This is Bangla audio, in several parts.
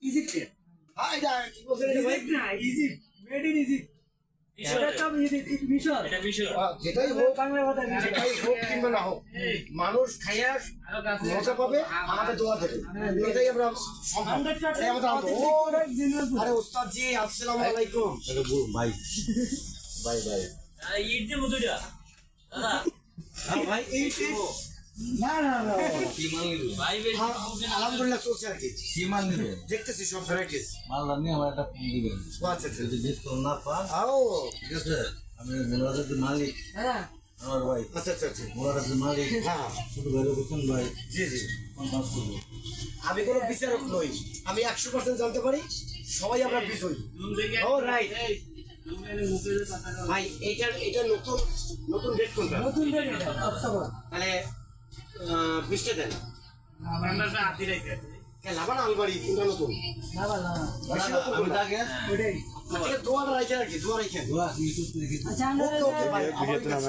ইজিপ্ট হ্যাঁ এটা কি বলছেন এটা ভাই না ইজিপ্ট মেড ইন ইজিপ্ট এটা তো মিশর এটা মিশর যেটাই হোক বাংলা কথা যেটাই হোক কিংবা না হোক মানুষ খাইয়া মজা পাবে আমাদের দোয়া দেবে এটাই আমরা আরে ওস্তাদ জি আসসালামু আলাইকুম ভাই ভাই ভাই ঈদ যে মুদুরা দাদা ভাই এই না না না কি মাল নিবে ভাই আলহামদুলিল্লাহ চলছে আর কি কি মাল নিবে দেখতেছি সব ভ্যারাইটিস মাল নিয়ে আমার একটা ফোন দিবেন আচ্ছা আচ্ছা যদি ডিসকাউন্ট না পান আও ঠিক আছে আমি মোরাদের মালিক হ্যাঁ আমার ভাই আচ্ছা আচ্ছা আচ্ছা মোরাদের মালিক হ্যাঁ শুধু ভালো বুঝুন ভাই জি জি কন্টাক্ট করব আমি কোনো বিচারক নই আমি 100% জানতে পারি সবাই আমরা বিষয় ও রাইট ভাই এটা নতুন নতুন ডেট কোনটা নতুন ডেট এটা অক্টোবর তাহলে 20 দেন আমরা আদি রাইতে কে লাভানা আলবাড়ি কোনটা নতুন লাভানা আমি দাগে ওইটাই আচ্ছা দোয়াটা রাইতে রাখি দোয়া রাখেন দোয়া ইউটিউব থেকে আচ্ছা ওকে ভাই ভিডিওতে নাম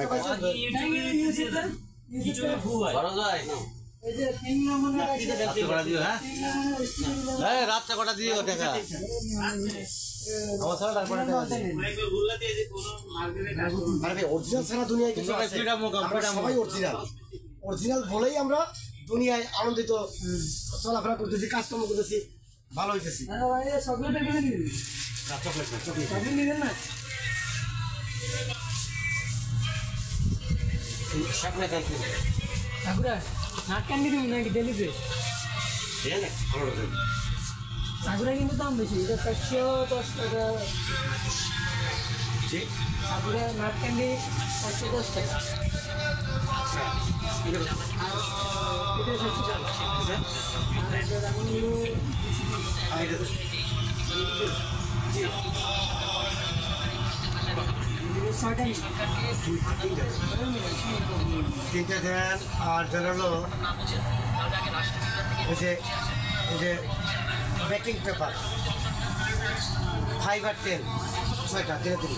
ইউটিউবে ভুয়াই বড় যায় এই যে 3 নম্বর রাখতে করা দিও হ্যাঁ এই রাতটা কটা দিও টাকা আমার সারা টাকা টাকা গুল্লা দিয়ে যে কোন মার্কেটে আরে ভাই অরিজিনাল সারা দুনিয়ায় কিছু আছে আমরা সবাই অরিজিনাল বলেই আমরা দুনিয়ায় আনন্দিত চলাফেরা করতেছি কাজকর্ম করতেছি ভালো হইতেছি চকলেট নিবেন না ঠাকুরা নাট ক্যান্ডি দিবি নাকি ডেলিতে ঠাকুরা কিন্তু দাম বেশি এটা 410 টাকা ঠাকুরা নাট ক্যান্ডি 410 টাকা তিনটে দেন আর হলো ওই যে বেকিং পেপার 5 আর 10 6টা দিয়ে দিন